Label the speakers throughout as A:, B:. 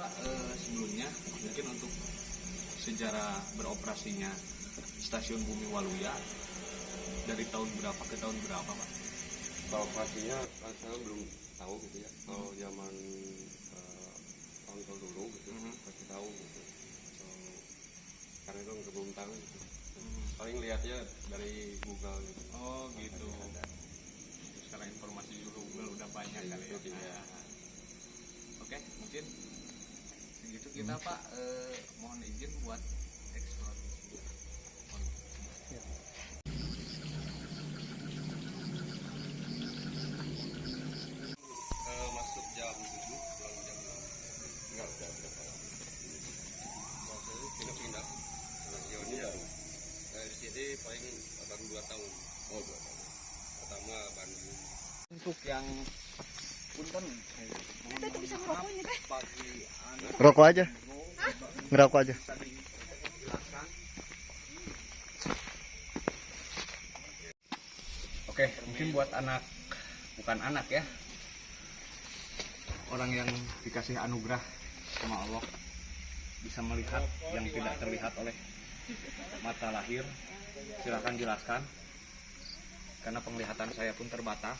A: Pak, sebelumnya mungkin untuk sejarah beroperasinya stasiun Bumi Waluya dari tahun berapa ke tahun berapa, Pak?
B: Kalau operasinya saya belum tahu gitu ya. Kalau zaman tahun dulu gitu pasti tahu gitu. Karena itu belum tahu gitu. Paling lihatnya dari Google gitu.
A: Oh gitu. Sekarang informasi dulu Google udah banyak kali ya. Oke, mungkin segitu kita Pak, mohon izin buat eksplorasi.
B: Masuk jam 7, pulang jam 6. Enggak, udah. Maksudnya pindah-pindah. Sejauh ini baru. Dari sini paling baru 2 tahun. Oh, 2 tahun. Pertama Bandung.
A: Untuk yang punten,
C: Kita bisa ngerokok ini teh.
A: bagi anak
D: Ngerokok aja. Ngerokok aja.
A: bisa dijelaskan. Oke, mungkin buat anak, bukan anak ya, orang yang dikasih anugerah sama Allah bisa melihat yang tidak terlihat oleh mata lahir, silakan jelaskan, karena penglihatan saya pun terbatas.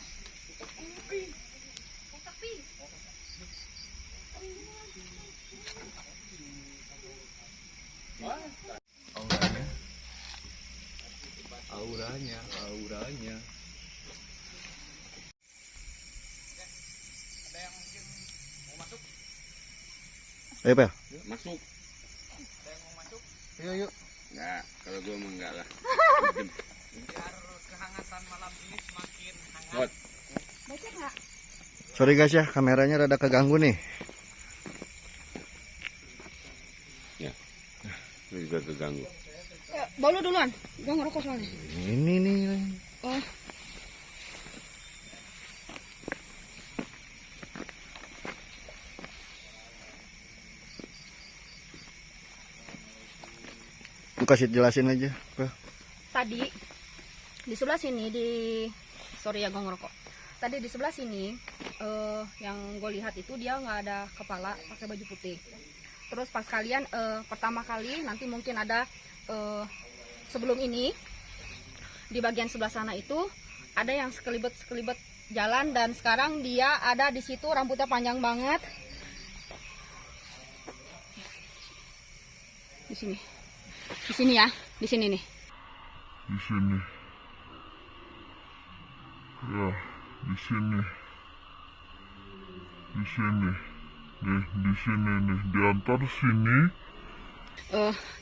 A: Auranya. Ada yang mungkin mau masuk?
D: Ayo, Pak.
B: Masuk.
A: Ada yang mau masuk?
D: Yuk.
B: Enggak, kalau gua mah enggak lah.
A: Biar kehangatan malam ini semakin hangat.
B: Hot.
C: Baca nggak?
D: Sorry guys ya, kameranya rada keganggu nih.
B: Lu juga keganggu.
C: Bawa lu duluan. Gua ngerokok soalnya.
D: Ini nih.
C: Oh.
D: Lu kasih jelasin aja, Pak.
C: Tadi di sebelah sini sorry ya gua ngerokok. Tadi di sebelah sini yang gue lihat itu dia nggak ada kepala, pakai baju putih. Terus pas kalian pertama kali nanti mungkin ada sebelum ini di bagian sebelah sana itu ada yang sekelibet jalan, dan sekarang dia ada di situ, rambutnya panjang banget. Di sini ya, di sini nih.
E: Di sini. Ya, di sini. Nih, di sini nih, di antar sini.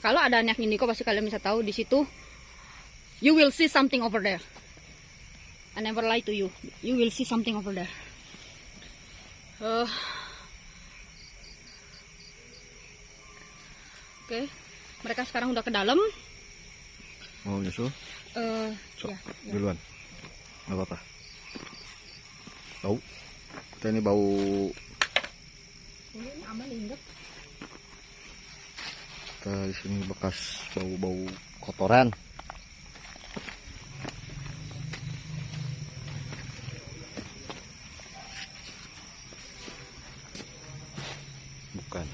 C: Kalau ada anak Niko pasti kalian bisa tahu di situ. You will see something over there. I never lie to you. You will see something over there. Oke, mereka sekarang udah ke dalam.
D: Mau nyusul?
C: Ya, ya.
D: Duluan. Nggak apa-apa. Bau. Kita ini bau.
C: Ini aman ingat.
D: Kita di sini bekas bau-bau kotoran. Bukan.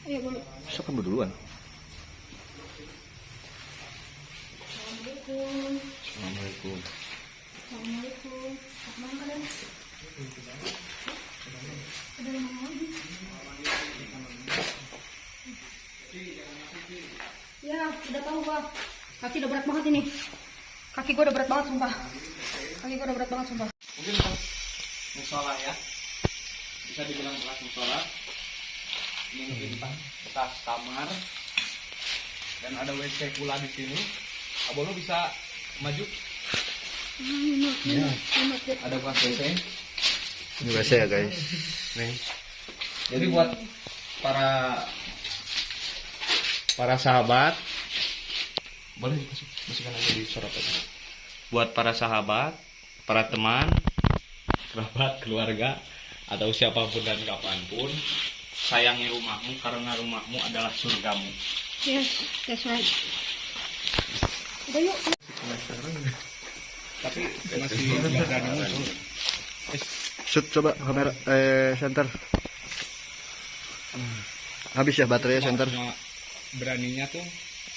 C: Ayo boleh.
D: Bisa kamu duluan. Assalamualaikum.
C: Assalamualaikum. Mana kalian? Ada yang mau lagi? Ya, udah tahu gua. Kaki udah berat banget ini. Kaki gua udah berat banget sumpah.
A: Mungkin bekas musola ya, bisa dibilang bekas musola. Ini mungkin bekas kamar, dan ada WC pula di sini. Abolo bisa maju.
C: Ya.
A: Ada bekas WC.
D: Ini WC ya guys.
A: Nih. Jadi buat para sahabat, boleh masukkan aja di sorot aja. Buat para sahabat, para teman, kerabat, keluarga, atau siapapun dan kapanpun, sayangi rumahmu karena rumahmu adalah surgamu.
C: Yes, that's right. Udah yuk.
A: Tapi masih nggak berani muncul.
D: Shoot coba kamera center. Habis ya baterainya center.
A: Cuma beraninya tuh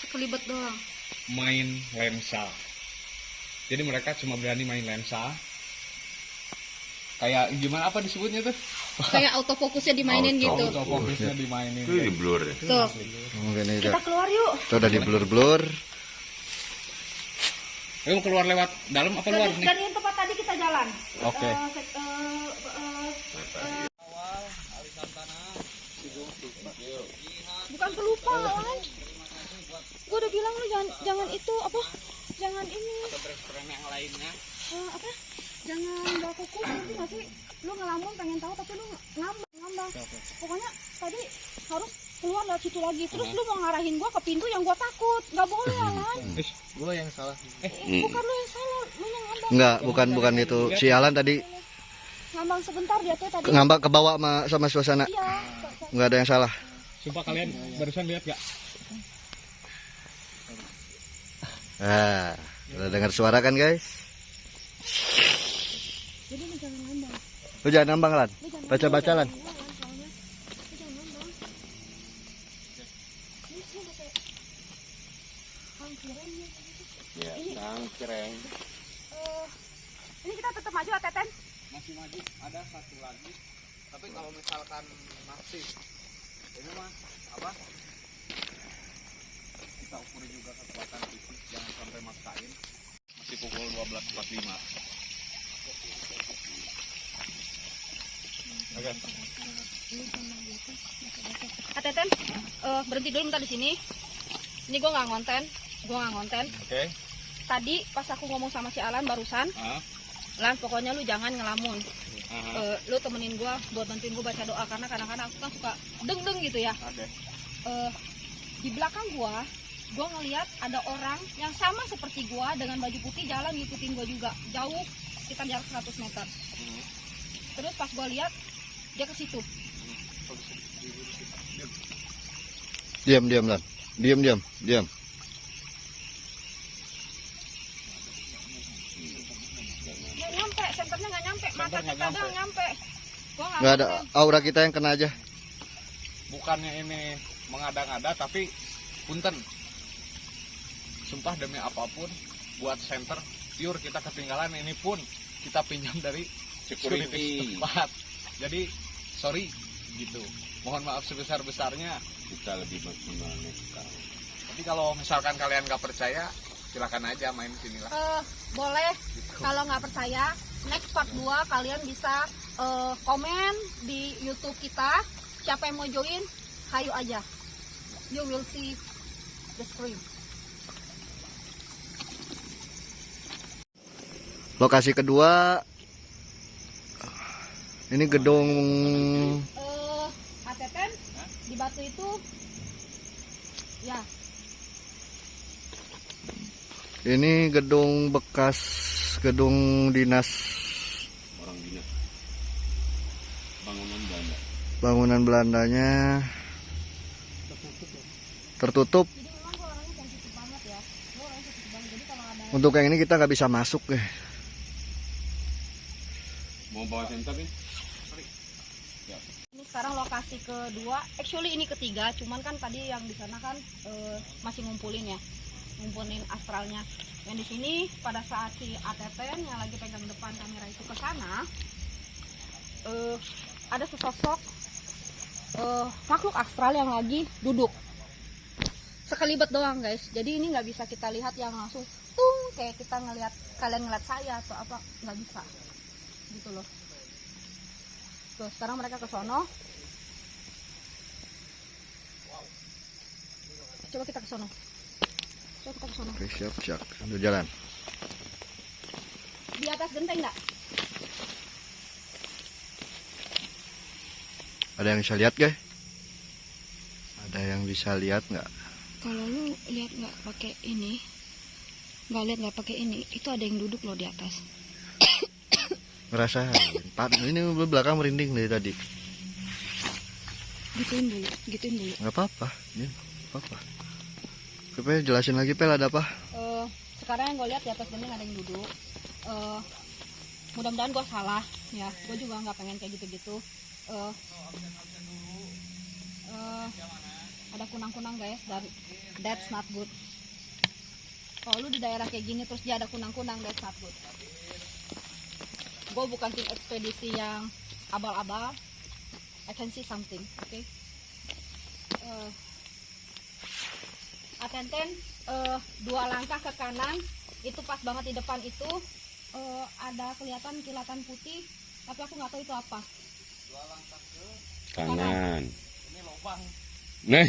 C: Sekelibet doang.
A: main lensa. Jadi mereka cuma berani main lensa. Kayak gimana apa disebutnya tuh?
C: Kayak autofokusnya dimainin gitu.
A: Autofokusnya dimainin.
B: Itu di blur ya.
C: Tuh.
D: Mungkin ini
C: Kita keluar yuk.
D: itu udah di blur.
A: Ayo mau keluar lewat dalam apa luar nih?
C: Dari yang tempat tadi kita jalan.
A: Oke.
C: Bukan kelupaan. Gue udah bilang lu jangan itu apa? Jangan ini.
A: Restoran yang lainnya.
C: Apa? Jangan bawa kuku nanti nggak sih? Lu ngelamun pengen tahu tapi lu ngambang. Pokoknya tadi harus keluar lewat situ lagi. Terus lu mau ngarahin gua ke pintu yang gua takut. Nggak boleh Alan.
A: Gua yang salah.
C: Bukan lu yang salah, lu yang ngambang.
D: Enggak, bukan itu. Si Alan tadi
C: Ngambang sebentar dia tuh tadi.
D: ngambak ke bawah sama suasana.
C: Iya.
D: Enggak ada yang salah.
A: Sumpah kalian barusan lihat gak?
D: Nah, udah dengar suara kan guys?
C: Jadi lu jangan ngambang.
D: Lu jangan nambang Lan.
C: Lu jangan
D: Baca-baca Lan.
C: ngambang, soalnya. Lu jangan ngambang. Ini sih udah kayak hangkiran ya.
B: Ya, keren.
C: Ini kita tetap maju lah Teten.
A: Masih maju, ada satu lagi. Tapi kalau misalkan masih ini mah apa? Kita ukur juga kekuatan fisik, jangan sampai maksain. Masih pukul 12.45. Oke.
C: Teten, berhenti dulu bentar di sini. Ini gue nggak ngonten.
A: Oke.
C: Tadi pas aku ngomong sama si Alan barusan, Lan pokoknya lu jangan ngelamun. Lu temenin gue buat bantuin gue baca doa karena kadang-kadang aku kan suka deng gitu ya.
A: Oke.
C: Di belakang gue ngeliat ada orang yang sama seperti gue dengan baju putih jalan ngikutin gue juga jauh sekitar jarak 100 meter. Terus pas gue lihat dia ke situ.
D: Diam Lan. Diam.
C: Nggak nyampe, senternya nggak nyampe, mata
A: Senter nggak
C: kita doang nyampe. Gua
D: Enggak ada aura kita yang kena aja.
A: Bukannya ini mengada-ngada tapi punten. Sumpah demi apapun buat center pure kita ketinggalan, ini pun kita pinjam dari security tempat. Jadi sorry gitu. Mohon maaf sebesar-besarnya.
B: Kita lebih maksimal next time.
A: Tapi kalau misalkan kalian nggak percaya, silakan aja main sini lah.
C: Boleh, kalau nggak percaya, next part 2 kalian bisa komen di YouTube kita. Siapa yang mau join, hayu aja. You will see the screen.
D: Lokasi kedua ini gedung
C: Ateten di batu itu, ya.
D: ini gedung bekas gedung dinas
B: Orang dinas. Bangunan Belanda.
D: bangunan Belandanya tertutup.
C: Jadi memang gue orangnya sensitif banget ya. Gue orangnya sensitif banget. Jadi kalau ada
D: Untuk yang ini kita nggak bisa masuk ya.
B: Mau bawa center nih?
C: ini sekarang lokasi kedua, actually ini ketiga, cuman kan tadi yang di sana kan masih ngumpulin astralnya. Yang di sini pada saat si Ateten yang lagi pegang depan kamera itu ke sana, ada sesosok makhluk astral yang lagi duduk. Sekelibet doang guys. Jadi ini nggak bisa kita lihat yang langsung kayak kita kalian ngeliat saya atau apa, nggak bisa. Gitu loh. Tuh, sekarang mereka ke sono. Coba kita ke sono.
D: Oke, siap. Udah jalan.
C: Di atas genteng nggak?
D: Ada yang bisa lihat guys? Ada yang bisa lihat nggak?
C: Kalau lu lihat nggak pakai ini, nggak pakai ini, itu ada yang duduk loh di atas.
D: Ngerasain. Ini belakang merinding dari tadi.
C: Gituin dulu.
D: Nggak apa-apa. Ini apa-apa. Coba jelasin lagi Pel, ada apa?
C: Sekarang yang gue lihat di atas genteng ada yang duduk. mudah-mudahan gue salah ya, gue juga nggak pengen kayak gitu-gitu. Ada kunang-kunang guys, dan that's not good. Kalau lu di daerah kayak gini terus dia ada kunang-kunang, that's not good. Gue bukan tim ekspedisi yang abal-abal. I can see something, okay? Atenten, 2 langkah ke kanan, itu pas banget di depan itu ada kelihatan kilatan putih, tapi aku nggak tahu itu apa.
B: Kanan.
A: Ini lubang.
B: Nah,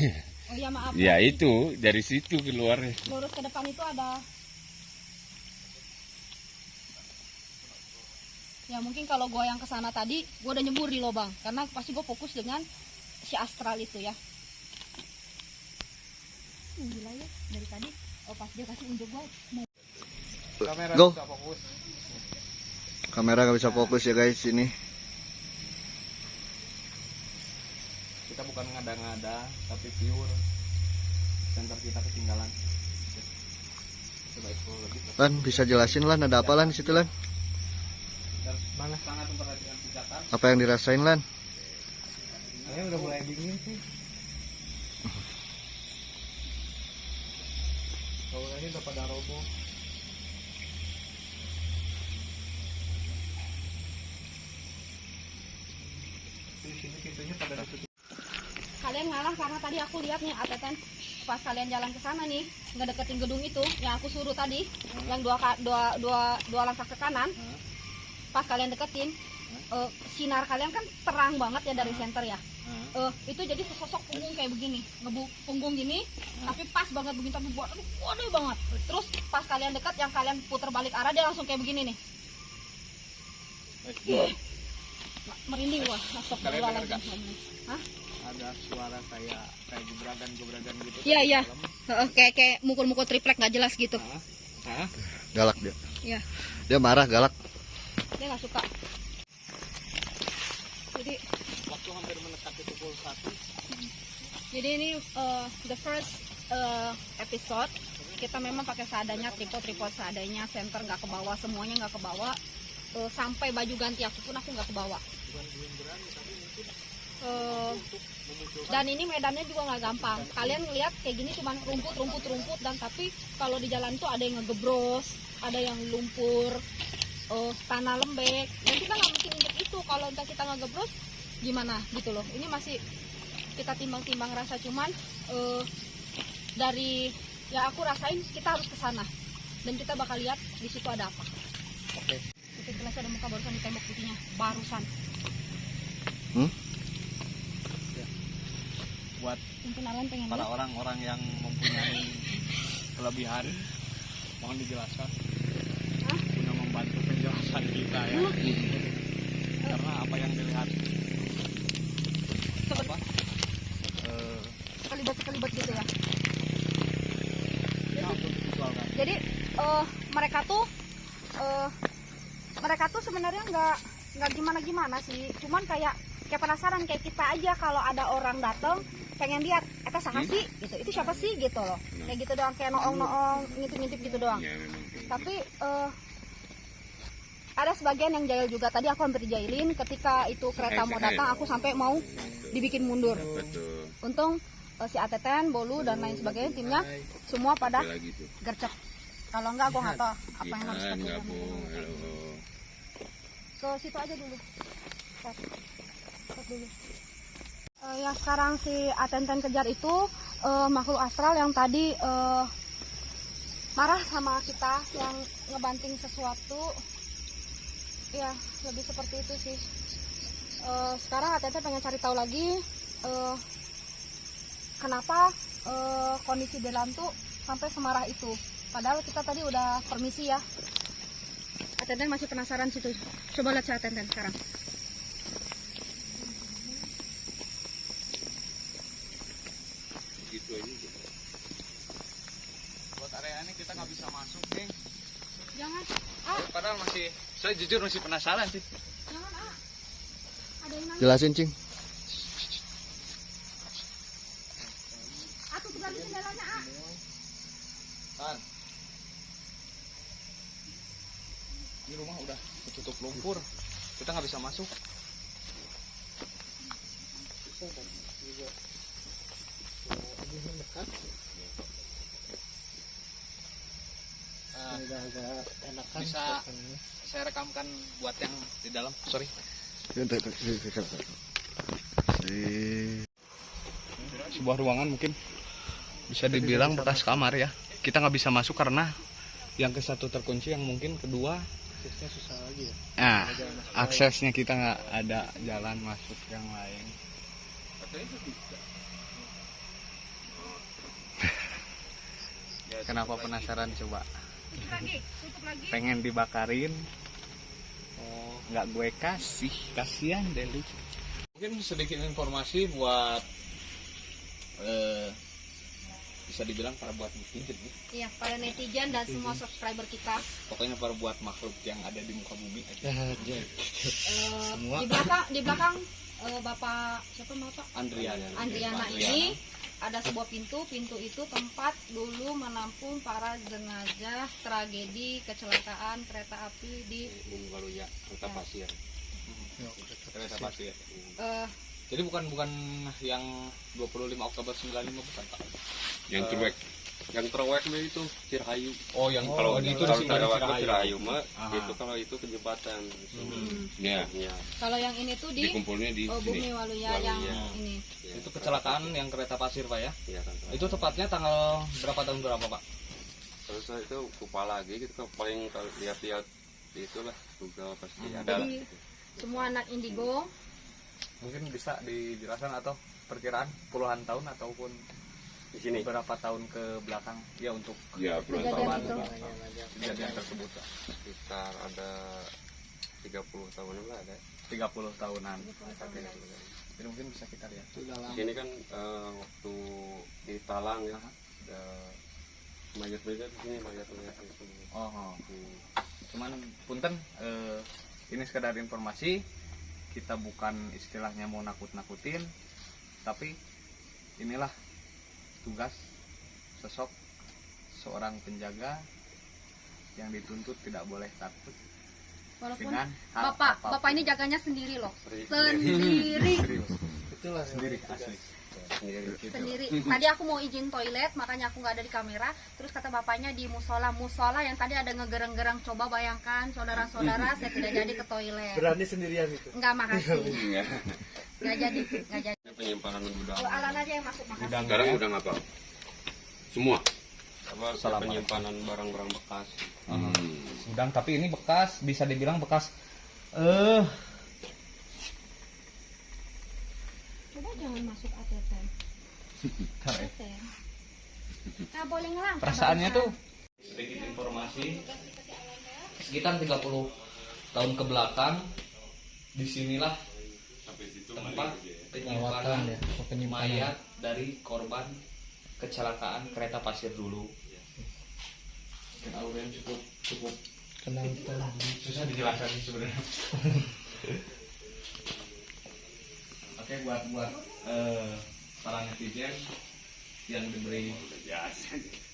C: Oh ya maaf.
B: ya itu dari situ keluarnya.
C: Lurus ke depan itu ada. Ya mungkin kalau gue yang kesana tadi, gue udah nyebur di lubang, karena pasti gue fokus dengan si astral itu ya. Gila ya, dari tadi pas dia kasih unjuk gue
A: Kamera
D: Go.
A: bisa fokus.
D: Kamera nggak bisa fokus ya guys ini.
A: Kita bukan ngada-ngada, tapi pure. Center kita ketinggalan. Coba itu lebih.
D: Lan bisa jelasin Lan ada apa Lan di situ Lan?
A: Dan mana sangat memperhatikan pijakan.
D: Apa yang dirasain Lan?
A: Saya udah mulai dingin sih. Bangunannya udah pada roboh. Di sini pintunya pada ditutup.
C: kalian ngalah karena tadi aku lihat nih Ateten pas kalian jalan ke sana nih ngedeketin gedung itu yang aku suruh tadi, yang dua langkah ke kanan. Pas kalian deketin, sinar kalian kan terang banget ya dari center ya. Itu jadi sesosok punggung kayak begini, punggung gini, tapi pas banget begini, tapi buat aduh gede banget. Terus pas kalian dekat, yang kalian puter balik arah dia langsung kayak begini nih. Merinding gua, astagfirullahaladzim. Hah?
A: Ada suara kayak gebragan gitu.
C: Iya. Kayak mukul-mukul triplek nggak jelas gitu.
A: Hah?
D: Galak dia.
C: Iya.
D: Dia marah galak.
C: Dia nggak suka. Jadi
A: Waktu hampir mendekati pukul 1.
C: Jadi ini the first episode kita memang pakai seadanya, tripod seadanya, center nggak ke bawah, semuanya nggak ke bawah, sampai baju ganti aku pun aku nggak ke bawah. Dan ini medannya juga nggak gampang. Kalian ngeliat kayak gini cuman rumput dan tapi kalau di jalan tuh ada yang ngegebros, ada yang lumpur, tanah lembek. Dan kita nggak mungkin injek itu kalau entah kita ngegebros gimana gitu loh. Ini masih kita timbang-timbang rasa, cuman dari yang aku rasain kita harus ke sana dan kita bakal lihat di situ ada apa.
A: Oke.
C: Kita jelas ada muka barusan di tembok putihnya, barusan.
A: Buat
C: Yang kenalan pengen
A: para
C: lihat.
A: orang-orang yang mempunyai kelebihan, mohon dijelaskan.
C: Hah?
A: Guna membantu penjelasan kita ya. Karena apa yang dilihat apa?
C: Sekelibat gitu ya.
A: Ya, untuk divisualkan.
C: Jadi mereka tuh sebenarnya nggak gimana sih, cuman kayak penasaran kayak kita aja kalau ada orang datang pengen lihat eta saha sih gitu, itu siapa sih gitu loh, kayak gitu doang, kayak noong ngintip gitu doang. Tapi ada sebagian yang jahil juga. Tadi aku hampir dijailin ketika itu kereta mau datang, aku sampai mau dibikin mundur. Untung si Ateten, Bolu dan lain sebagainya timnya semua pada gercep. Kalau enggak aku nggak tahu apa yang harus aku lakukan. Ke situ aja dulu. Stop dulu. Yang sekarang si Atenten kejar itu makhluk astral yang tadi marah sama kita, yang ngebanting sesuatu. Ya lebih seperti itu sih. Sekarang Atenten pengen cari tahu lagi kenapa kondisi dalam tuh sampai semarah itu. Padahal kita tadi udah permisi ya. Atenten masih penasaran situ. Coba lihat si Atenten sekarang.
B: Gitu aja.
A: Buat area ini kita nggak bisa masuk, geng.
C: Jangan.
A: Padahal saya jujur masih penasaran sih.
C: Jangan Ada yang nanya.
D: Jelasin Cing.
C: Tutup lagi jendelanya
A: Kan. Ini rumah udah ketutup lumpur, kita nggak bisa masuk. Bisa saya rekamkan buat yang di dalam. Sorry. Sebuah ruangan mungkin bisa dibilang bekas kamar ya. Kita nggak bisa masuk karena yang ke satu terkunci, yang mungkin kedua aksesnya susah lagi ya. Nah, aksesnya kita nggak ada jalan masuk yang lain. Kenapa penasaran coba?
C: Tutup lagi.
A: Pengen dibakarin. Nggak gue kasih, kasihan deh lu. Mungkin sedikit informasi buat bisa dibilang para buat netizen nih.
C: Iya, para netizen dan semua subscriber kita.
A: Pokoknya para buat makhluk yang ada di muka bumi aja.
C: Di belakang Bapak siapa Bapak? Andriana ini ada sebuah pintu itu tempat dulu menampung para jenazah tragedi kecelakaan kereta api di
B: Waluya, kereta pasir.
A: Kereta pasir. Jadi bukan yang 25 Oktober 95 bukan Pak.
B: Yang terwek. Yang terwek mah itu Cirahayu.
A: Oh, yang
B: Kalau
A: itu
B: kalau
A: di
B: terwek
A: Cirahayu.
B: Cirahayu mah
A: Aha.
B: itu kalau itu ke jembatan. Ya.
C: kalau yang ini tuh di
B: Dikumpulnya di
C: Bumi
B: sini.
C: Waluya yang ini.
B: Ya.
A: Itu kecelakaan yang kereta pasir Pak ya.
B: Iya kan.
A: Itu tepatnya tanggal berapa tahun berapa Pak?
B: Terus itu kepala lagi gitu paling kalau lihat-lihat itulah Google pasti ada lah.
C: Jadi semua anak indigo
A: Mungkin bisa dijelaskan atau perkiraan puluhan tahun ataupun
B: Di sini.
A: beberapa tahun ke belakang ya untuk
B: Ya, puluhan
C: Kejadian
B: tahun.
C: itu.
A: kejadian tersebut Pak.
B: Sekitar ada 30 tahunan lah ada.
A: 30 tahunan. Oke. Jadi mungkin bisa kita lihat.
B: Di sini kan waktu di Talang ya. Ada mayat-mayat di sini mayat-mayat itu.
A: Oh. Cuman punten ini sekedar informasi, kita bukan istilahnya mau nakut-nakutin, tapi inilah tugas sosok seorang penjaga yang dituntut tidak boleh takut
C: walaupun
A: dengan hal apapun.
C: Bapak ini jaganya sendiri loh.
B: Sendiri.
C: Sendiri.
A: Itulah sendiri asli.
C: Sendiri. Tadi aku mau izin toilet, makanya aku nggak ada di kamera. Terus kata bapaknya di musola yang tadi ada ngegereng-gereng. Coba bayangkan, saudara-saudara, saya tidak jadi ke toilet.
F: Berani sendirian itu.
C: Enggak, makasih. Nggak jadi.
B: Ini penyimpanan gudang.
C: Alan aja yang masuk, makasih.
B: Sekarang gudang apa? Semua. Apa
A: Selama-
B: penyimpanan barang-barang bekas.
A: Gudang, tapi ini bekas, bisa dibilang bekas.
C: Coba jangan masuk ATM. ATM. Nggak boleh ngelangkah.
A: Perasaannya
C: barusan.
A: tuh sedikit informasi sekitar 30 tahun ke belakang disinilah tempat penyimpanan mayat dari korban kecelakaan kereta pasir dulu. Mungkin Auren cukup susah dijelaskan sih sebenarnya. Oke, buat para netizen yang diberi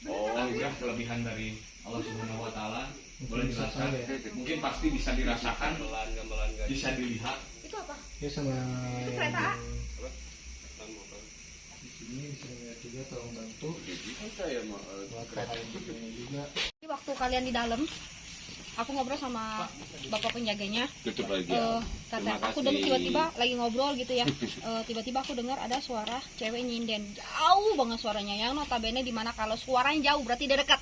A: anugerah kelebihan dari Allah Subhanahu wa taala, boleh dijelaskan. Mungkin pasti bisa dirasakan,
B: Gamelan
A: bisa dilihat.
C: Itu apa?
F: Ya sama
C: Itu kereta A.
F: di sini bisa lihat juga tolong bantu
B: Saya mah
F: buat hal ini juga.
C: Jadi waktu kalian di dalam, aku ngobrol sama bapak penjaganya.
B: tutup lagi.
C: Kata
B: Terima
C: aku
B: kasih.
C: dengar tiba-tiba lagi ngobrol gitu ya. Tiba-tiba aku dengar ada suara cewek nyinden. Jauh banget suaranya. Yang notabene di mana kalau suaranya jauh berarti dia dekat.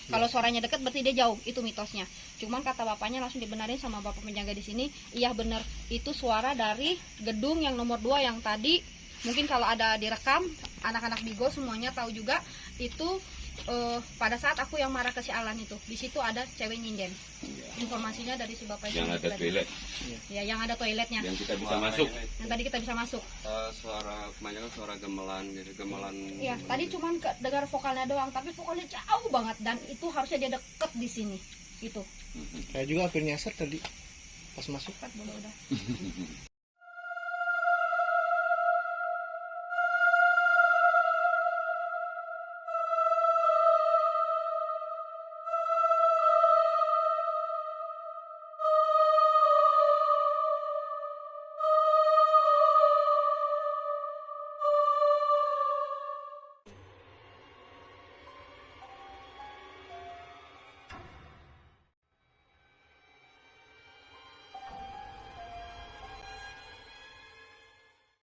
C: Kalau suaranya dekat berarti dia jauh. Itu mitosnya. Cuman kata bapaknya langsung dibenarin sama bapak penjaga di sini. Iya benar. Itu suara dari gedung yang nomor 2 yang tadi. Mungkin kalau ada direkam, anak-anak Bigo semuanya tahu juga itu pada saat aku yang marah ke si Alan itu, di situ ada cewek nyinden. Informasinya dari si bapak
B: Yang ada
C: tadi.
B: toilet,
C: Ya, yang ada toiletnya.
B: yang kita bisa masuk.
C: Yang tadi kita bisa masuk.
B: Suara kebanyakan suara gamelan, jadi gamelan.
C: Iya, tadi cuman dengar vokalnya doang, tapi vokalnya jauh banget dan itu harusnya dia deket di sini. Itu.
F: Kayak juga hampir nyasar tadi pas masuk.
C: Udah.